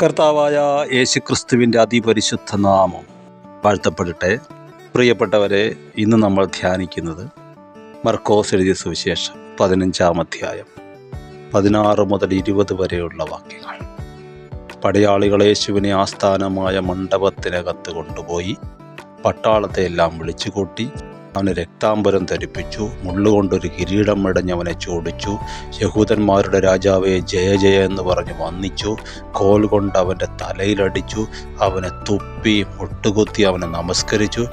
കർത്താവായ യേശുക്രിസ്തുവിൻ്റെ അതിപരിശുദ്ധ നാമം വാഴ്ത്തപ്പെടട്ടെ. പ്രിയപ്പെട്ടവരെ, ഇന്ന് നമ്മൾ ധ്യാനിക്കുന്നത് മർക്കോസ് എഴുതിയ സുവിശേഷം 15-ാം അധ്യായം 16 മുതൽ 20 വരെയുള്ള വാക്യങ്ങൾ. പടയാളികൾ യേശുവിനെ ആസ്ഥാനമായ മണ്ഡപത്തിനകത്ത് കൊണ്ടുപോയി പട്ടാളത്തെ എല്ലാം വിളിച്ചുകൂട്ടി. അവനെ രക്താംബരം ധരിപ്പിച്ചു, മുള്ളുകൊണ്ടൊരു കിരീടം മെടഞ്ഞ് അവനെ ചോടിച്ചു. യഹൂദന്മാരുടെ രാജാവെ ജയ ജയ എന്ന് പറഞ്ഞ് വന്ദിച്ചു. കോൽ കൊണ്ട് അവൻ്റെ തലയിലടിച്ചു, അവനെ തുപ്പി മുട്ടുകുത്തി അവനെ നമസ്കരിച്ചു.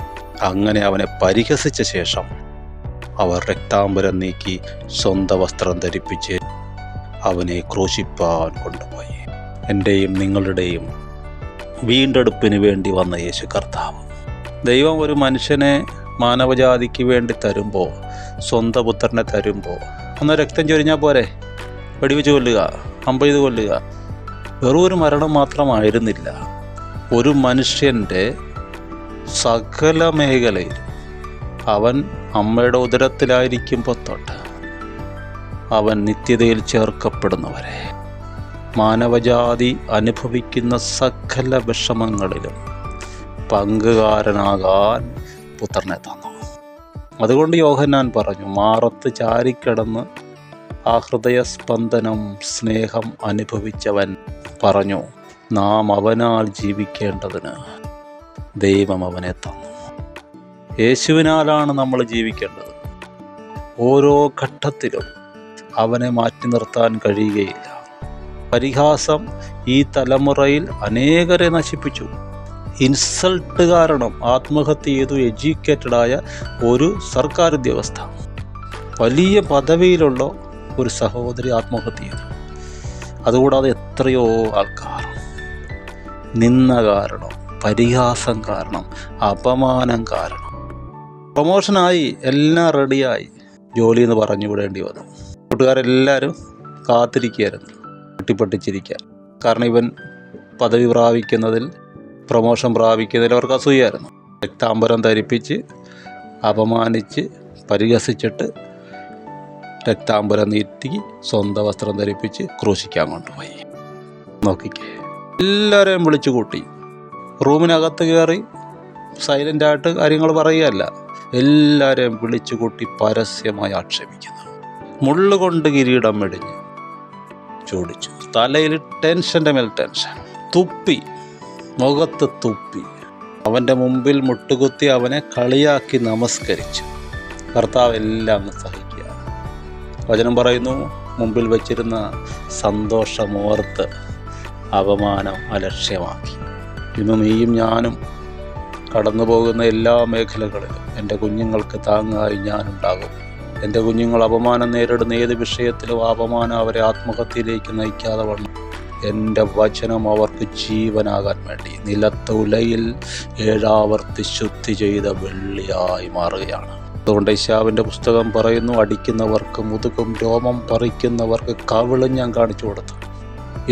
അങ്ങനെ അവനെ പരിഹസിച്ച ശേഷം അവർ രക്താംബരം നീക്കി സ്വന്തം വസ്ത്രം ധരിപ്പിച്ച് അവനെ ക്രൂശിപ്പാൻ കൊണ്ടുപോയി. എൻ്റെയും നിങ്ങളുടെയും വീണ്ടെടുപ്പിന് വേണ്ടി വന്ന യേശു കർത്താവ്. ദൈവം ഒരു മനുഷ്യനെ മാനവജാതിക്ക് വേണ്ടി തരുമ്പോൾ, സ്വന്തം പുത്രനെ തരുമ്പോൾ ഒന്ന് രക്തം ചൊരിഞ്ഞാൽ പോരെ? വെടിവെച്ച് കൊല്ലുക, അമ്പ് ചെയ്ത് കൊല്ലുക. വെറും ഒരു മരണം മാത്രമായിരുന്നില്ല. ഒരു മനുഷ്യൻ്റെ സകല മേഖലയിൽ അവൻ അമ്മയുടെ ഉദരത്തിലായിരിക്കുമ്പോൾ തൊട്ട് അവൻ നിത്യതയിൽ ചേർക്കപ്പെടുന്നവരെ മാനവജാതി അനുഭവിക്കുന്ന സകല വിഷമങ്ങളിലും പങ്കുകാരനാകാൻ പുത്രനെ തന്നു. അതുകൊണ്ട് യോഹന്നാൻ പറഞ്ഞു, മാറത്ത് ചാരിക്കിടന്ന് ആ ഹൃദയസ്പന്ദനം സ്നേഹം അനുഭവിച്ചവൻ പറഞ്ഞു, നാം അവനാൽ ജീവിക്കേണ്ടതിന് ദൈവം അവനെ തന്നു. യേശുവിനാലാണ് നമ്മൾ ജീവിക്കേണ്ടത്. ഓരോ ഘട്ടത്തിലും അവനെ മാറ്റി നിർത്താൻ കഴിയുകയില്ല. പരിഹാസം ഈ തലമുറയിൽ അനേകരെ നശിപ്പിച്ചു. ഇൻസൾട്ട് കാരണം ആത്മഹത്യ ചെയ്തു എഡ്യൂക്കേറ്റഡായ ഒരു സർക്കാർ ഉദ്യോഗസ്ഥ, വലിയ പദവിയിലുള്ള ഒരു സഹോദരി ആത്മഹത്യ ചെയ്തു. അതുകൂടാതെ എത്രയോ ആൾക്കാർ നിന്ന കാരണം, പരിഹാസം കാരണം, അപമാനം കാരണം, പ്രൊമോഷനായി എല്ലാം റെഡിയായി ജോലി എന്ന് പറഞ്ഞു വിടേണ്ടി വന്നു. കൂട്ടുകാരെല്ലാവരും കാത്തിരിക്കുകയായിരുന്നു വെട്ടിപ്പൊട്ടിച്ചിരിക്കാൻ. കാരണം ഇവൻ പദവി പ്രാപിക്കുന്നതിൽ, പ്രൊമോഷൻ പ്രാപിക്കുന്നതിൽ അവർക്ക് അസൂയായിരുന്നു. രക്താംബരം ധരിപ്പിച്ച് അപമാനിച്ച് പരിഹസിച്ചിട്ട് രക്താംബരം നീട്ടി സ്വന്തം വസ്ത്രം ധരിപ്പിച്ച് ക്രൂശിക്കാൻ കൊണ്ടുപോയി. നോക്കിക്കേ, എല്ലാവരെയും വിളിച്ചു കൂട്ടി. റൂമിനകത്ത് കയറി സൈലൻ്റായിട്ട് കാര്യങ്ങൾ പറയുകയല്ല, എല്ലാവരെയും വിളിച്ചു കൂട്ടി പരസ്യമായി ആക്ഷേപിക്കുന്നു. മുള്ളുകൊണ്ട് കിരീടം മെടിഞ്ഞ് ചോടിച്ചു, തലയിൽ ടെൻഷൻ്റെ മേൽ ടെൻഷൻ, തുപ്പി, മുഖത്ത് തുപ്പി, അവൻ്റെ മുമ്പിൽ മുട്ടുകുത്തി അവനെ കളിയാക്കി നമസ്കരിച്ചു. കർത്താവ് എല്ലാം സഹിക്കുക. വചനം പറയുന്നു, മുമ്പിൽ വച്ചിരുന്ന സന്തോഷമോർത്ത് അപമാനം അലക്ഷ്യമാക്കി. ഇന്ന് നീയും ഞാനും കടന്നു പോകുന്ന എല്ലാ മേഖലകളിലും എൻ്റെ കുഞ്ഞുങ്ങൾക്ക് താങ്ങായി ഞാനുണ്ടാകും. എൻ്റെ കുഞ്ഞുങ്ങൾ അപമാനം നേരിടുന്ന ഏത് വിഷയത്തിലും അപമാനം അവരെ ആത്മഹത്യയിലേക്ക് നയിക്കാതെ വണ്ണം എൻ്റെ വചനം അവർക്ക് ജീവനാകാൻ വേണ്ടി നിലത്തുലയിൽ 7 ആവർത്തി ശുദ്ധി ചെയ്ത വെള്ളിയായി മാറുകയാണ്. അതുകൊണ്ട് യശയ്യാവിൻ്റെ പുസ്തകം പറയുന്നു, അടിക്കുന്നവർക്ക് മുതുകും രോമം പറിക്കുന്നവർക്ക് കവിളും ഞാൻ കാണിച്ചു കൊടുത്തു.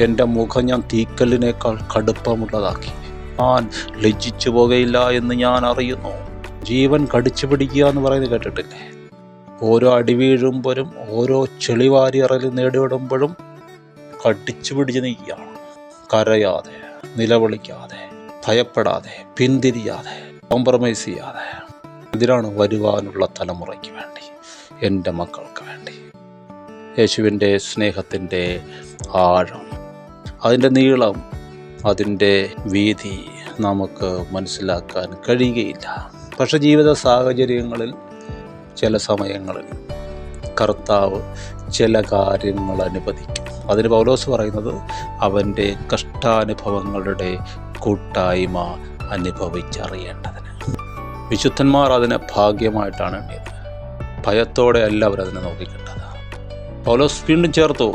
എൻ്റെ മുഖം ഞാൻ തീക്കല്ലിനേക്കാൾ കടുപ്പമുള്ളതാക്കി. ഞാൻ ലജ്ജിച്ചു പോകുകയില്ല എന്ന് ഞാൻ അറിയുന്നു. ജീവൻ കടിച്ചു പിടിക്കുക എന്ന് പറയുന്നത് കേട്ടിട്ടില്ലേ? ഓരോ അടി വീഴുമ്പോഴും, ഓരോ ചെളിവാരി ഇറലി നേടിവിടുമ്പോഴും കടിച്ചു പിടിച്ച് നിൽക്കുകയാണ്. കരയാതെ, നിലവിളിക്കാതെ, ഭയപ്പെടാതെ, പിന്തിരിയാതെ, കോംപ്രമൈസ് ചെയ്യാതെ. ഇതിനാണ് വരുവാനുള്ള തലമുറയ്ക്ക് വേണ്ടി, എൻ്റെ മക്കൾക്ക് വേണ്ടി. യേശുവിൻ്റെ സ്നേഹത്തിൻ്റെ ആഴം, അതിൻ്റെ നീളം, അതിൻ്റെ വീതി നമുക്ക് മനസ്സിലാക്കാൻ കഴിയുകയില്ല. പക്ഷെ ജീവിത സാഹചര്യങ്ങളിൽ ചില സമയങ്ങളിൽ കർത്താവ് ചില കാര്യങ്ങൾ അനുവദിക്കും. അതിന് പൗലോസ് പറയുന്നത് അവൻ്റെ കഷ്ടാനുഭവങ്ങളുടെ കൂട്ടായ്മ അനുഭവിച്ചറിയേണ്ടതിന്. വിശുദ്ധന്മാർ അതിനെ ഭാഗ്യമായിട്ടാണ് എണ്ണിയത്. ഭയത്തോടെ അല്ല അവരതിനെ നോക്കിക്കണ്ടത്. പൗലോസ് വീണ്ടും ചേർത്തു,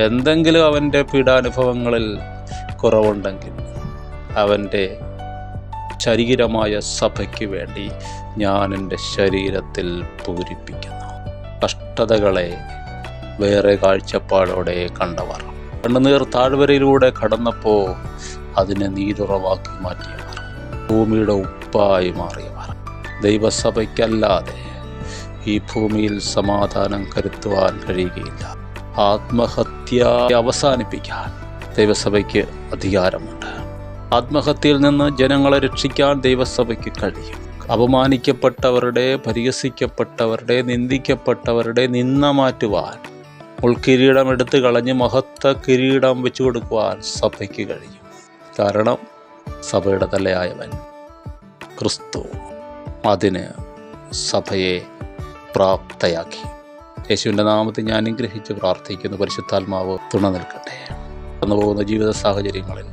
എന്തെങ്കിലും അവൻ്റെ പീഡാനുഭവങ്ങളിൽ കുറവുണ്ടെങ്കിൽ അവൻ്റെ ശരീരമായ സഭയ്ക്ക് വേണ്ടി ഞാൻ എൻ്റെ ശരീരത്തിൽ പൂരിപ്പിക്കുന്നു. കഷ്ടതകളെ വേറെ കാഴ്ചപ്പാടോടെ കണ്ടവർ, കണ്ണുനീർ താഴ്വരയിലൂടെ കടന്നപ്പോൾ അതിനെ നീരുറവാക്കി മാറ്റിയവർ, ഭൂമിയുടെ ഉപ്പായി മാറിയവർ. ദൈവസഭയ്ക്കല്ലാതെ ഈ ഭൂമിയിൽ സമാധാനം കരുത്തുവാൻ കഴിയുകയില്ല. ആത്മഹത്യ അവസാനിപ്പിക്കാൻ ദൈവസഭയ്ക്ക് അധികാരമുണ്ട്. ആത്മഹത്യയിൽ നിന്ന് ജനങ്ങളെ രക്ഷിക്കാൻ ദൈവസഭയ്ക്ക് കഴിയും. അപമാനിക്കപ്പെട്ടവരുടെ, പരിഹസിക്കപ്പെട്ടവരുടെ, നിന്ദിക്കപ്പെട്ടവരുടെ നിന്ദ മാറ്റുവാൻ, മുൾക്കിരീടം എടുത്തു കളഞ്ഞ് മഹത്വ കിരീടം വെച്ചു കൊടുക്കുവാൻ സഭയ്ക്ക് കഴിയും. കാരണം സഭയുടെ തലയായവൻ ക്രിസ്തു അതിന് സഭയെ പ്രാപ്തയാക്കി. യേശുവിൻ്റെ നാമത്തിൽ ഞാൻ അനുഗ്രഹിച്ച് പ്രാർത്ഥിക്കുന്നു. പരിശുദ്ധാത്മാവ് തുണ നിൽക്കട്ടെ. കടന്നുപോകുന്ന ജീവിത സാഹചര്യങ്ങളിൽ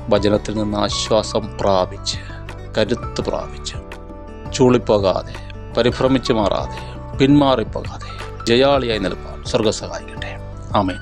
വചനത്തിൽ നിന്ന് ആശ്വാസം പ്രാപിച്ച്, കരുത്ത് പ്രാപിച്ച്, ചൂളിപ്പോകാതെ, പരിഭ്രമിച്ചു മാറാതെ, പിന്മാറിപ്പോകാതെ ജയാളിയായി നിൽക്കാൻ സ്വർഗ്ഗം സഹായിക്കട്ടെ. ആമേൻ.